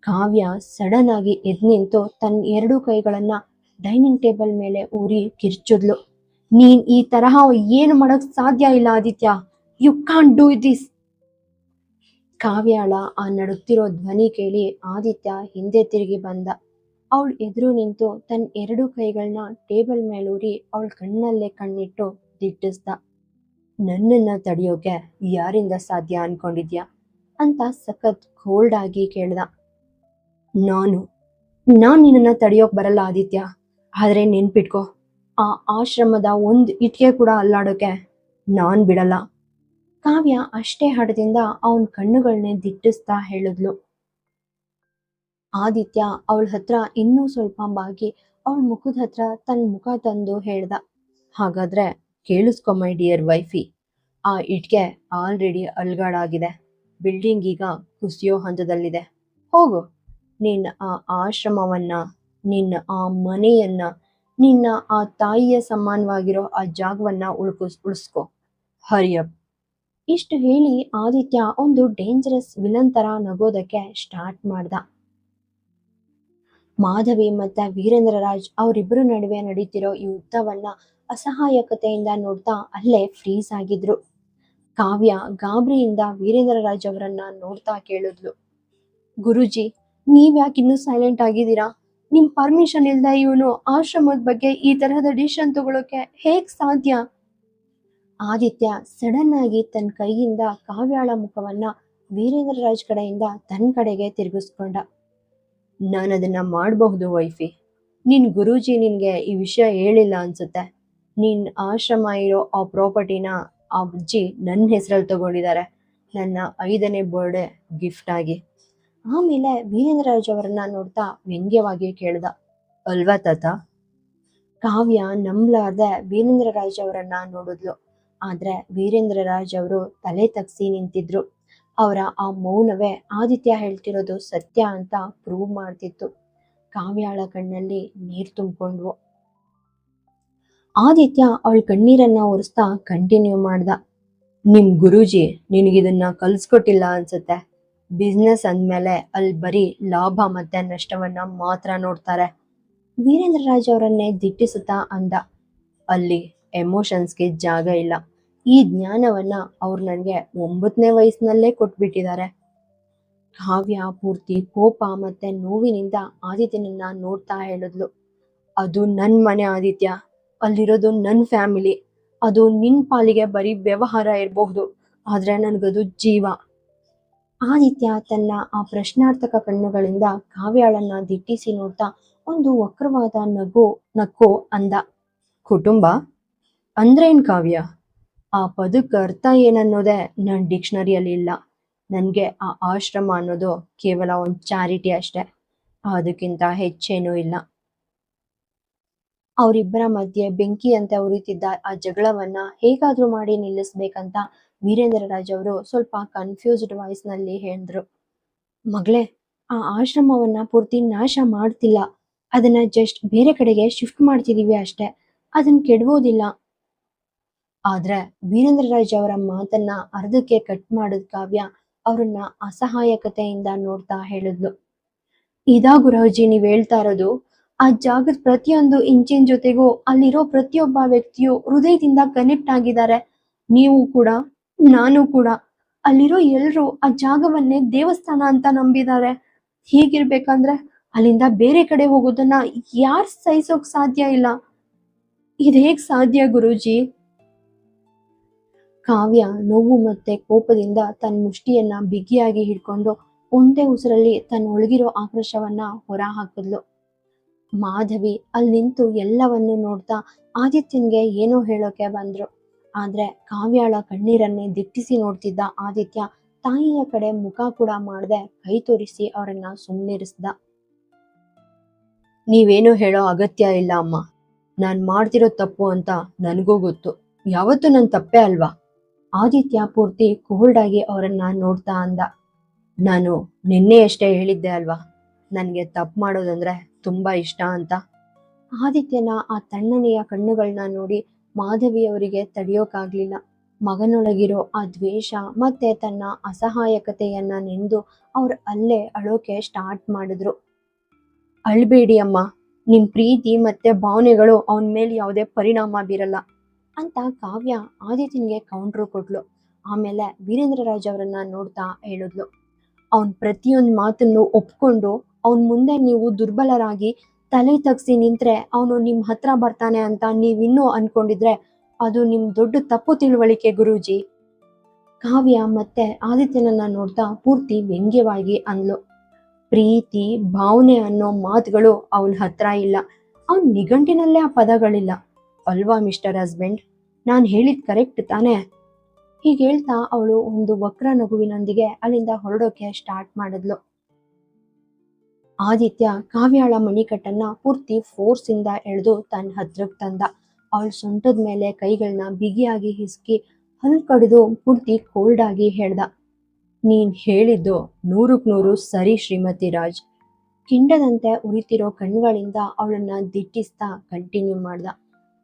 ಕಾವ್ಯ ಸಡನ್ ಆಗಿ ಎದ್ದು ನಿಂತು ತನ್ನ ಎರಡೂ ಕೈಗಳನ್ನ ಡೈನಿಂಗ್ ಟೇಬಲ್ ಮೇಲೆ ಊರಿ ಕಿರ್ಚಿದ್ಲು. ನೀನ್ ಈ ತರಹ ಏನು ಮಾಡಕ್ ಸಾಧ್ಯ ಇಲ್ಲ Aditya, you can't do this. ಕಾವ್ಯಾಳ ಆ ನಡುತ್ತಿರೋ ಧ್ವನಿ ಕೇಳಿ ಆದಿತ್ಯ ಹಿಂದೆ ತಿರುಗಿ ಬಂದ. ಅವಳು ಎದುರು ನಿಂತು ತನ್ನ ಎರಡೂ ಕೈಗಳನ್ನ ಟೇಬಲ್ ಮೇಲೂರಿ ಅವಳ ಕಣ್ಣಲ್ಲೇ ಕಣ್ಣಿಟ್ಟು ದಿಟ್ಟಿಸ್ದ. ನನ್ನನ್ನ ತಡೆಯೋಕೆ ಯಾರಿಂದ ಸಾಧ್ಯ ಅನ್ಕೊಂಡಿದ್ಯಾ ಅಂತ ಸಖತ್ ಕೋಲ್ಡ್ ಆಗಿ ಕೇಳ್ದ. ನಾನ್ ನಿನ್ನನ್ನ ತಡೆಯೋಕ್ ಬರಲ್ಲ ಆದಿತ್ಯ, ಆದ್ರೆ ನೆನ್ಪಿಟ್ಕೋ, ಆ ಆಶ್ರಮದ ಒಂದ್ ಇಟ್ಕೆ ಕೂಡ ಅಲ್ಲಾಡೋಕೆ ನಾನ್ ಬಿಡಲ್ಲ. ಕಾವ್ಯ ಅಷ್ಟೇ ಹಠದಿಂದ ಅವನ್ ಕಣ್ಣುಗಳನ್ನೇ ದಿಟ್ಟಿಸ್ತಾ ಹೇಳಿದ್ಲು. ಆದಿತ್ಯ ಅವಳ ಹತ್ರ ಇನ್ನೂ ಸ್ವಲ್ಪ ಬಾಗಿ ಅವಳ ಮುಖದ ಹತ್ರ ತನ್ನ ಮುಖ ತಂದು ಹೇಳ್ದ. ಹಾಗಾದ್ರೆ ಕೇಳಿಸ್ಕೊ ಮೈ ಡಿಯರ್ ವೈಫಿ, ಆ ಇಟ್ಕೆ ಆಲ್ರೆಡಿ ಅಲ್ಗಾಡಾಗಿದೆ. ಬಿಲ್ಡಿಂಗ್ ಈಗ ಕುಸಿಯೋ ಹಂತದಲ್ಲಿದೆ. ಹೋಗು, ನಿನ್ನ ಆ ಆಶ್ರಮವನ್ನ, ನಿನ್ನ ಆ ಮನೆಯನ್ನ, ನಿನ್ನ ಆ ತಾಯಿಯ ಸಮಾನವಾಗಿರೋ ಆ ಜಾಗವನ್ನ ಉಳಿಸ್ಕೊ. ಹರಿಯಪ್. ಇಷ್ಟು ಹೇಳಿ ಆದಿತ್ಯ ಒಂದು ಡೇಂಜರಸ್ ವಿಲನ್ ತರ ನಗೋದಕ್ಕೆ ಸ್ಟಾರ್ಟ್ ಮಾಡ್ದ. ಮಾಧವಿ ಮತ್ತೆ ವೀರೇಂದ್ರ ರಾಜ್ ಅವರಿಬ್ಬರ ನಡುವೆ ನಡೀತಿರೋ ಈ ಯುದ್ಧವನ್ನ ಅಸಹಾಯಕತೆಯಿಂದ ನೋಡ್ತಾ ಅಲ್ಲೇ ಫ್ರೀಸ್ ಆಗಿದ್ರು. ಕಾವ್ಯ ಗಾಬರಿಯಿಂದ ವೀರೇಂದ್ರ ರಾಜ್ ಅವರನ್ನ ನೋಡ್ತಾ ಕೇಳಿದ್ಲು. ಗುರುಜಿ, ನೀವ್ಯಾಕೆ ಇನ್ನೂ ಸೈಲೆಂಟ್ ಆಗಿದ್ದೀರಾ? ನಿಮ್ ಪರ್ಮಿಷನ್ ಇಲ್ದ ಇವನು ಆಶ್ರಮದ ಬಗ್ಗೆ ಈ ತರಹದ ಡಿಸಿಷನ್ ತಗೊಳಕ್ಕೆ ಹೇಗ್ ಸಾಧ್ಯ? ಆದಿತ್ಯ ಸಡನ್ ಆಗಿ ತನ್ನ ಕೈಯಿಂದ ಕಾವ್ಯಾಳ ಮುಖವನ್ನ ವೀರೇಂದ್ರ ರಾಜ್ ಕಡೆಯಿಂದ ತನ್ನ ಕಡೆಗೆ ತಿರುಗಿಸ್ಕೊಂಡ. ನಾನು ಅದನ್ನ ಮಾಡಬಹುದು ವೈಫಿ. ನಿನ್ ಗುರೂಜಿ ನಿನ್ಗೆ ಈ ವಿಷಯ ಹೇಳಿಲ್ಲ ಅನ್ಸುತ್ತೆ. ನಿನ್ ಆಶ್ರಮ ಇರೋ ಆ ಪ್ರಾಪರ್ಟಿನ ಆ ಅಜ್ಜಿ ನನ್ನ ಹೆಸರಲ್ಲಿ ತಗೊಂಡಿದ್ದಾರೆ, ನನ್ನ 5ನೇ ಬರ್ಡೇ ಗಿಫ್ಟ್ ಆಗಿ. ಆಮೇಲೆ ವೀರೇಂದ್ರ ರಾಜ್ ಅವರನ್ನ ನೋಡ್ತಾ ವ್ಯಂಗ್ಯವಾಗಿ ಕೇಳ್ದ, ಅಲ್ವಾ ತಾತ? ಕಾವ್ಯ ನಂಬ್ಲಾರ್ದೆ ವೀರೇಂದ್ರ ರಾಜ್ ಅವರನ್ನ ನೋಡಿದ್ಲು. ಆದ್ರೆ ವೀರೇಂದ್ರ ರಾಜ್ ಅವರು ತಲೆ ತಗ್ಸಿ ನಿಂತಿದ್ರು. ಅವರ ಆ ಮೌನವೇ ಆದಿತ್ಯ ಹೇಳ್ತಿರೋದು ಸತ್ಯ ಅಂತ ಪ್ರೂವ್ ಮಾಡ್ತಿತ್ತು. ಕಾವ್ಯಾಳ ಕಣ್ಣಲ್ಲಿ ನೀರ್ ತುಂಬಿಕೊಂಡ್ವು. ಆದಿತ್ಯ ಅವಳ ಕಣ್ಣೀರನ್ನ ಒರೆಸ್ತಾ ಕಂಟಿನ್ಯೂ ಮಾಡ್ದ. ನಿಮ್ ಗುರೂಜಿ ನಿನಗಿದನ್ನ ಕಲ್ಸ್ಕೊಟ್ಟಿಲ್ಲ ಅನ್ಸುತ್ತೆ. ಬಿಸ್ನೆಸ್ ಅಂದ್ಮೇಲೆ ಅಲ್ಲಿ ಬರೀ ಲಾಭ ಮತ್ತೆ ನಷ್ಟವನ್ನ ಮಾತ್ರ ನೋಡ್ತಾರೆ. ವೀರೇಂದ್ರ ರಾಜ್ ಅವರನ್ನೇ ದಿಟ್ಟಿಸುತ್ತಾ ಅಂದ. ಅಲ್ಲಿ ಎಮೋಷನ್ಸ್ಗೆ ಜಾಗ ಇಲ್ಲ. ಈ ಜ್ಞಾನವನ್ನ ಅವ್ರು ನನಗೆ 9ನೇ ವಯಸ್ಸಿನಲ್ಲೇ ಕೊಟ್ಬಿಟ್ಟಿದ್ದಾರೆ. ಕಾವ್ಯ ಪೂರ್ತಿ ಕೋಪ ಮತ್ತೆ ನೋವಿನಿಂದ ಆದಿತ್ಯನನ್ನ ನೋಡ್ತಾ ಹೇಳಿದ್ಲು. ಅದು ನನ್ ಮನೆ ಆದಿತ್ಯ, ಅಲ್ಲಿರೋದು ನನ್ ಫ್ಯಾಮಿಲಿ. ಅದು ನಿನ್ ಪಾಲಿಗೆ ಬರೀ ವ್ಯವಹಾರ ಇರಬಹುದು, ಆದ್ರೆ ನನ್ಗದು ಜೀವ. ಆದಿತ್ಯ ತನ್ನ ಆ ಪ್ರಶ್ನಾರ್ಥಕ ಕಣ್ಣುಗಳಿಂದ ಕಾವ್ಯಾಳನ್ನ ದಿಟ್ಟಿಸಿ ನೋಡ್ತಾ ಒಂದು ವಕ್ರವಾದ ನಕ್ಕು ಅಂದ. ಕುಟುಂಬ ಅಂದ್ರೇನ್ ಕಾವ್ಯ? ಆ ಪದಕ್ಕೆ ಅರ್ಥ ಏನನ್ನೋದೇ ನನ್ನ ಡಿಕ್ಷನರಿಯಲ್ಲಿ ಇಲ್ಲ. ನನಗೆ ಆ ಆಶ್ರಮ ಅನ್ನೋದು ಕೇವಲ ಒಂದು ಚಾರಿಟಿ ಅಷ್ಟೇ, ಅದಕ್ಕಿಂತ ಹೆಚ್ಚೇನೂ ಇಲ್ಲ. ಅವರಿಬ್ಬರ ಮಧ್ಯೆ ಬೆಂಕಿಯಂತೆ ಉರಿತಿದ್ದ ಆ ಜಗಳವನ್ನ ಹೇಗಾದ್ರೂ ಮಾಡಿ ನಿಲ್ಲಿಸ್ಬೇಕಂತ ವೀರೇಂದ್ರ ರಾಜ್ ಅವರು ಸ್ವಲ್ಪ ಕನ್ಫ್ಯೂಸ್ಡ್ ವಾಯ್ಸ್ ನಲ್ಲಿ ಹೇಳಿದ್ರು. ಮಗಳೇ, ಆ ಆಶ್ರಮವನ್ನ ಪೂರ್ತಿ ನಾಶ ಮಾಡ್ತಿಲ್ಲ, ಅದನ್ನ ಜಸ್ಟ್ ಬೇರೆ ಕಡೆಗೆ ಶಿಫ್ಟ್ ಮಾಡ್ತಿದೀವಿ ಅಷ್ಟೇ, ಅದನ್ನ ಕೆಡವೋದಿಲ್ಲ. ಆದ್ರೆ ವೀರೇಂದ್ರ ರಾಜ್ ಅವರ ಮಾತನ್ನ ಅರ್ಧಕ್ಕೆ ಕಟ್ ಮಾಡಿದ ಕಾವ್ಯ ಅವ್ರನ್ನ ಅಸಹಾಯಕತೆಯಿಂದ ನೋಡ್ತಾ ಹೇಳಿದ್ಲು. ಇದಾ ಗುರುಜಿ ನೀವ್ ಹೇಳ್ತಾ ಇರೋದು? ಆ ಜಾಗದ ಪ್ರತಿಯೊಂದು ಇಂಚಿನ ಜೊತೆಗೂ ಅಲ್ಲಿರೋ ಪ್ರತಿಯೊಬ್ಬ ವ್ಯಕ್ತಿಯು ಹೃದಯದಿಂದ ಕನೆಕ್ಟ್ ಆಗಿದ್ದಾರೆ. ನೀವು ಕೂಡ, ನಾನು ಕೂಡ. ಅಲ್ಲಿರೋ ಎಲ್ರು ಆ ಜಾಗವನ್ನೇ ದೇವಸ್ಥಾನ ಅಂತ ನಂಬಿದ್ದಾರೆ. ಹೀಗಿರ್ಬೇಕಂದ್ರೆ ಅಲ್ಲಿಂದ ಬೇರೆ ಕಡೆ ಹೋಗೋದನ್ನ ಯಾರ್ ಸಹಿಸೋಕ್ ಸಾಧ್ಯ ಇಲ್ಲ. ಇದ್ ಹೇಗ್ ಸಾಧ್ಯ ಗುರೂಜಿ? ಕಾವ್ಯ ನೋವು ಮತ್ತೆ ಕೋಪದಿಂದ ತನ್ನ ಮುಷ್ಟಿಯನ್ನ ಬಿಗಿಯಾಗಿ ಹಿಡ್ಕೊಂಡು ಒಂದೇ ಉಸಿರಲ್ಲಿ ತನ್ನ ಒಳಗಿರೋ ಆಕ್ರೋಶವನ್ನ ಹೊರ ಹಾಕಿದ್ಲು. ಮಾಧವಿ ಅಲ್ಲಿ ನಿಂತು ಎಲ್ಲವನ್ನು ನೋಡ್ತಾ ಆದಿತ್ಯನ್ಗೆ ಏನೋ ಹೇಳೋಕೆ ಬಂದ್ರು. ಆದ್ರೆ ಕಾವ್ಯಾಳ ಕಣ್ಣೀರನ್ನೇ ದಿಟ್ಟಿಸಿ ನೋಡ್ತಿದ್ದ ಆದಿತ್ಯ ತಾಯಿಯ ಕಡೆ ಮುಖ ಕೂಡ ಮಾಡದೆ ಕೈ ತೋರಿಸಿ ಅವರನ್ನ ಸುಮ್ಮನಿರಿಸ್ದ. ನೀವೇನು ಹೇಳೋ ಅಗತ್ಯ ಇಲ್ಲ ಅಮ್ಮ. ನಾನ್ ಮಾಡ್ತಿರೋ ತಪ್ಪು ಅಂತ ನನಗೂ ಗೊತ್ತು. ಯಾವತ್ತೂ ನನ್ ತಪ್ಪೇ ಅಲ್ವಾ? ಆದಿತ್ಯ ಪೂರ್ತಿ ಕೋಲ್ಡ್ ಆಗಿ ಅವರನ್ನ ನೋಡ್ತಾ ಅಂದ. ನಾನು ನಿನ್ನೆ ಅಷ್ಟೇ ಹೇಳಿದ್ದೆ ಅಲ್ವಾ, ನನ್ಗೆ ತಪ್ಪು ಮಾಡೋದಂದ್ರೆ ತುಂಬಾ ಇಷ್ಟ ಅಂತ. ಆದಿತ್ಯನ ಆ ತಣ್ಣನೆಯ ಕಣ್ಣುಗಳನ್ನ ನೋಡಿ ಮಾಧವಿಯವರಿಗೆ ತಡೆಯೋಕಾಗ್ಲಿಲ್ಲ. ಮಗನೊಳಗಿರೋ ಆ ದ್ವೇಷ ಮತ್ತೆ ತನ್ನ ಅಸಹಾಯಕತೆಯನ್ನ ನೆಂದು ಅವ್ರು ಅಲ್ಲೇ ಅಳೋಕೆ ಸ್ಟಾರ್ಟ್ ಮಾಡಿದ್ರು. ಅಳ್ಬೇಡಿ ಅಮ್ಮ, ನಿಮ್ ಪ್ರೀತಿ ಮತ್ತೆ ಭಾವನೆಗಳು ಅವನ ಮೇಲೆ ಯಾವುದೇ ಪರಿಣಾಮ ಬೀರಲ್ಲ ಅಂತ ಕಾವ್ಯ ಆದಿತ್ಯನ್ಗೆ ಕೌಂಟ್ರು ಕೊಟ್ಲು. ಆಮೇಲೆ ವೀರೇಂದ್ರ ರಾಜ್ ಅವರನ್ನ ನೋಡ್ತಾ ಹೇಳಿದ್ಲು, ಅವನ್ ಪ್ರತಿಯೊಂದು ಮಾತನ್ನು ಒಪ್ಕೊಂಡು ಅವನ್ ಮುಂದೆ ನೀವು ದುರ್ಬಲರಾಗಿ ತಲೆ ತಗ್ಸಿ ನಿಂತ್ರೆ ಅವನು ನಿಮ್ ಹತ್ರ ಬರ್ತಾನೆ ಅಂತ ನೀವಿನ್ನೂ ಅನ್ಕೊಂಡಿದ್ರೆ ಅದು ನಿಮ್ ದೊಡ್ಡ ತಪ್ಪು ತಿಳುವಳಿಕೆ ಗುರೂಜಿ. ಕಾವ್ಯ ಮತ್ತೆ ಆದಿತ್ಯನನ್ನ ನೋಡ್ತಾ ಪೂರ್ತಿ ವ್ಯಂಗ್ಯವಾಗಿ ಅಂದ್ಲು. ಪ್ರೀತಿ ಭಾವನೆ ಅನ್ನೋ ಮಾತುಗಳು ಅವನ ಹತ್ರ ಇಲ್ಲ, ಅವನ್ ನಿಘಂಟಿನಲ್ಲೇ ಆ ಪದಗಳಿಲ್ಲ ಅಲ್ವಾ ಮಿಸ್ಟರ್ ಹಸ್ಬೆಂಡ್? ನಾನ್ ಹೇಳಿದ್ ಕರೆಕ್ಟ್ ತಾನೇ? ಹೀಗೆ ಹೇಳ್ತಾ ಅವಳು ಒಂದು ವಕ್ರ ನಗುವಿನೊಂದಿಗೆ ಅಲ್ಲಿಂದ ಹೊರಡೋಕೆ ಸ್ಟಾರ್ಟ್ ಮಾಡಿದ್ಲು. ಆದಿತ್ಯ ಕಾವ್ಯಾಳ ಮಣಿಕಟ್ಟನ್ನ ಪೂರ್ತಿ ಫೋರ್ಸ್ ಇಂದ ಎಳೆದು ತನ್ನ ಹತ್ರಕ್ ತಂದ. ಅವಳ ಸೊಂಟದ ಮೇಲೆ ಕೈಗಳನ್ನ ಬಿಗಿಯಾಗಿ ಹಿಸ್ಕಿ ಹಲ್ ಕಡಿದು ಪೂರ್ತಿ ಕೋಲ್ಡ್ ಆಗಿ ಹೇಳ್ದ, ನೀನ್ ಹೇಳಿದ್ದು 100ಕ್ಕೆ 100 ಸರಿ ಶ್ರೀಮತಿ ರಾಜ್. ಕಿಂಡದಂತೆ ಉರಿತಿರೋ ಕಣ್ಗಳಿಂದ ಅವಳನ್ನ ದಿಟ್ಟಿಸ್ತಾ ಕಂಟಿನ್ಯೂ ಮಾಡ್ದ.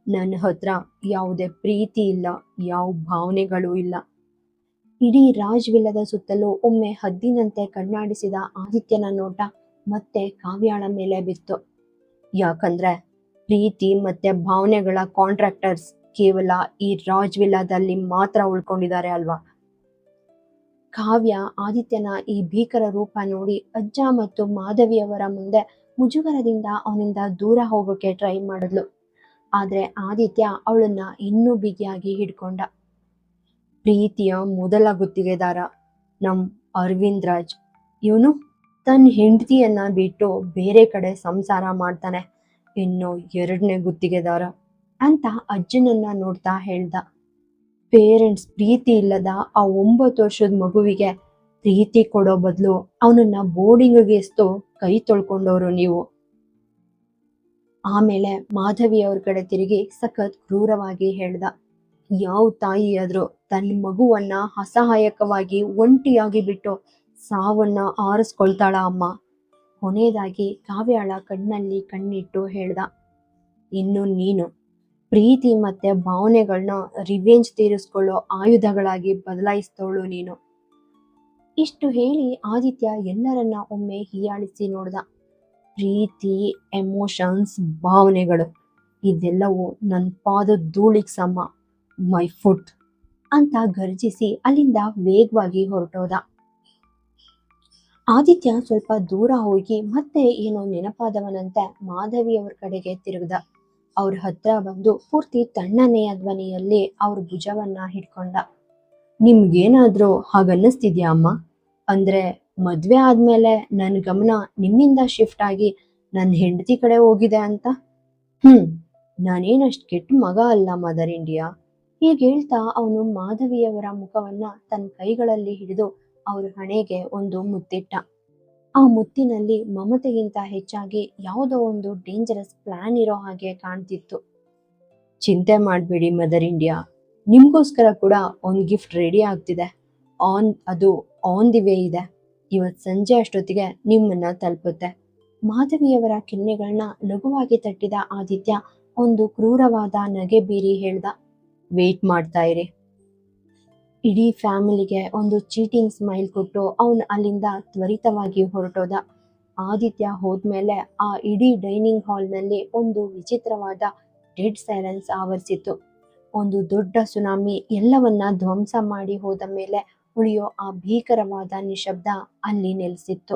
ನನ್ನ ಹತ್ರ ಯಾವುದೇ ಪ್ರೀತಿ ಇಲ್ಲ, ಯಾವ ಭಾವನೆಗಳು ಇಲ್ಲ. ಇಡೀ ರಾಜ್ವಿಲ್ಲದ ಸುತ್ತಲೂ ಒಮ್ಮೆ ಹದ್ದಿನಂತೆ ಕಣ್ಣಾಡಿಸಿದ ಆದಿತ್ಯನ ನೋಟ ಮತ್ತೆ ಕಾವ್ಯಾಳ ಮೇಲೆ ಬಿತ್ತು. ಯಾಕಂದ್ರೆ ಪ್ರೀತಿ ಮತ್ತೆ ಭಾವನೆಗಳ ಕಾಂಟ್ರಾಕ್ಟರ್ಸ್ ಕೇವಲ ಈ ರಾಜ್ವಿಲ್ಲದಲ್ಲಿ ಮಾತ್ರ ಉಳ್ಕೊಂಡಿದ್ದಾರೆ ಅಲ್ವಾ? ಕಾವ್ಯ ಆದಿತ್ಯನ ಈ ಭೀಕರ ರೂಪ ನೋಡಿ ಅಜ್ಜ ಮತ್ತು ಮಾಧವಿಯವರ ಮುಂದೆ ಮುಜುಗರದಿಂದ ಅವನಿಂದ ದೂರ ಹೋಗೋಕೆ ಟ್ರೈ ಮಾಡಿದ್ಲು. ಆದ್ರೆ ಆದಿತ್ಯ ಅವಳನ್ನ ಇನ್ನೂ ಬಿಗಿಯಾಗಿ ಹಿಡ್ಕೊಂಡ. ಪ್ರೀತಿಯ ಮೊದಲ ಗುತ್ತಿಗೆದಾರ ನಮ್ ಅರವಿಂದ್ ರಾಜ್, ಇವನು ತನ್ನ ಹೆಂಡತಿಯನ್ನ ಬಿಟ್ಟು ಬೇರೆ ಕಡೆ ಸಂಸಾರ ಮಾಡ್ತಾನೆ. ಇನ್ನು 2ನೇ ಗುತ್ತಿಗೆದಾರ ಅಂತ ಅಜ್ಜನನ್ನ ನೋಡ್ತಾ ಹೇಳ್ದ. ಪೇರೆಂಟ್ಸ್ ಪ್ರೀತಿ ಇಲ್ಲದ ಆ 9 ವರ್ಷದ ಮಗುವಿಗೆ ಪ್ರೀತಿ ಕೊಡೋ ಬದಲು ಅವನನ್ನ ಬೋರ್ಡಿಂಗ್ಗೆ ಎಸ್ತು ಕೈ ತೊಳ್ಕೊಂಡವ್ರು ನೀವು. ಆಮೇಲೆ ಮಾಧವಿಯವ್ರ ಕಡೆ ತಿರುಗಿ ಸಖತ್ ಕ್ರೂರವಾಗಿ ಹೇಳ್ದ, ಯಾವ ತಾಯಿಯಾದ್ರೂ ತನ್ನ ಮಗುವನ್ನ ಅಸಹಾಯಕವಾಗಿ ಒಂಟಿಯಾಗಿ ಬಿಟ್ಟು ಸಾವನ್ನ ಆರಿಸ್ಕೊಳ್ತಾಳ ಅಮ್ಮ? ಕೊನೆಯದಾಗಿ ಕಾವ್ಯಾಳ ಕಣ್ಣಲ್ಲಿ ಕಣ್ಣಿಟ್ಟು ಹೇಳ್ದ, ಇನ್ನು ನೀನು ಪ್ರೀತಿ ಮತ್ತೆ ಭಾವನೆಗಳನ್ನ ರಿವೆಂಜ್ ತೀರಿಸ್ಕೊಳ್ಳೋ ಆಯುಧಗಳಾಗಿ ಬದಲಾಯಿಸ್ತವಳು ನೀನು. ಇಷ್ಟು ಹೇಳಿ ಆದಿತ್ಯ ಎಲ್ಲರನ್ನ ಒಮ್ಮೆ ಹೀಯಾಳಿಸಿ ನೋಡ್ದ. ಪ್ರೀತಿ, ಎಮೋಷನ್ಸ್, ಭಾವನೆಗಳು ಇದೆಲ್ಲವೂ ನನ್ನ ಪಾದದ ಧೂಳಿಗೆ ಸಮ, ಮೈ ಫುಟ್ ಅಂತ ಗರ್ಜಿಸಿ ಅಲ್ಲಿಂದ ವೇಗವಾಗಿ ಹೊರಟೋದ. ಆದಿತ್ಯ ಸ್ವಲ್ಪ ದೂರ ಹೋಗಿ ಮತ್ತೆ ಏನೋ ನೆನಪಾದವನಂತೆ ಮಾಧವಿಯವ್ರ ಕಡೆಗೆ ತಿರುಗ್ದ. ಅವ್ರ ಹತ್ರ ಬಂದು ಪೂರ್ತಿ ತಣ್ಣನೆಯ ಧ್ವನಿಯಲ್ಲಿ ಅವ್ರ ಭುಜವನ್ನ ಹಿಡ್ಕೊಂಡ. ನಿಮ್ಗೇನಾದ್ರೂ ಹಾಗನ್ನಿಸ್ತಿದ್ಯಾ ಅಮ್ಮ? ಅಂದ್ರೆ ಮದ್ವೆ ಆದ್ಮೇಲೆ ನನ್ ಗಮನ ನಿಮ್ಮಿಂದ ಶಿಫ್ಟ್ ಆಗಿ ನನ್ನ ಹೆಂಡತಿ ಕಡೆ ಹೋಗಿದೆ ಅಂತ. ಹ್ಮ್ ನಾನೇನಷ್ಟ್ ಕೆಟ್ಟ ಮಗ ಅಲ್ಲ ಮದರ್ ಇಂಡಿಯಾ. ಹೀಗೆ ಹೇಳ್ತಾ ಅವನು ಮಾಧವಿಯವರ ಮುಖವನ್ನ ತನ್ನ ಕೈಗಳಲ್ಲಿ ಹಿಡಿದು ಅವ್ರ ಹಣೆಗೆ ಒಂದು ಮುತ್ತಿಟ್ಟ. ಆ ಮುತ್ತಿನಲ್ಲಿ ಮಮತೆಗಿಂತ ಹೆಚ್ಚಾಗಿ ಯಾವುದೋ ಒಂದು ಡೇಂಜರಸ್ ಪ್ಲಾನ್ ಇರೋ ಹಾಗೆ ಕಾಣ್ತಿತ್ತು. ಚಿಂತೆ ಮಾಡ್ಬೇಡಿ ಮದರ್ ಇಂಡಿಯಾ, ನಿಮ್ಗೋಸ್ಕರ ಕೂಡ ಒಂದ್ ಗಿಫ್ಟ್ ರೆಡಿ ಆಗ್ತಿದೆ. ಅದು ಆನ್ ದಿ ವೇ ಇದೆ. ಇವತ್ ಸಂಜೆ ಅಷ್ಟೊತ್ತಿಗೆ ನಿಮ್ಮನ್ನ ತಲುಪುತ್ತೆ. ಮಾಧವಿಯವರ ಕೆನ್ನೆಗಳನ್ನ ಲಘುವಾಗಿ ತಟ್ಟಿದ ಆದಿತ್ಯ ಒಂದು ಕ್ರೂರವಾದ ನಗೆ ಬೀರಿ ಹೇಳ್ದ, ವೇಟ್ ಮಾಡ್ತಾ ಇರಿ. ಇಡೀ ಫ್ಯಾಮಿಲಿಗೆ ಒಂದು ಚೀಟಿಂಗ್ ಸ್ಮೈಲ್ ಕೊಟ್ಟು ಅವನು ಅಲ್ಲಿಂದ ತ್ವರಿತವಾಗಿ ಹೊರಟೋದ. ಆದಿತ್ಯ ಹೋದ್ಮೇಲೆ ಆ ಇಡೀ ಡೈನಿಂಗ್ ಹಾಲ್ನಲ್ಲಿ ಒಂದು ವಿಚಿತ್ರವಾದ ಡೆಡ್ ಸೈಲೆನ್ಸ್ ಆವರಿಸಿತ್ತು. ಒಂದು ದೊಡ್ಡ ಸುನಾಮಿ ಎಲ್ಲವನ್ನ ಧ್ವಂಸ ಮಾಡಿ ಹೋದ ಮೇಲೆ ಉಳಿಯೋ ಆ ಭೀಕರವಾದ ನಿಶಬ್ದ ಅಲ್ಲಿ ನೆಲೆಸಿತ್ತು.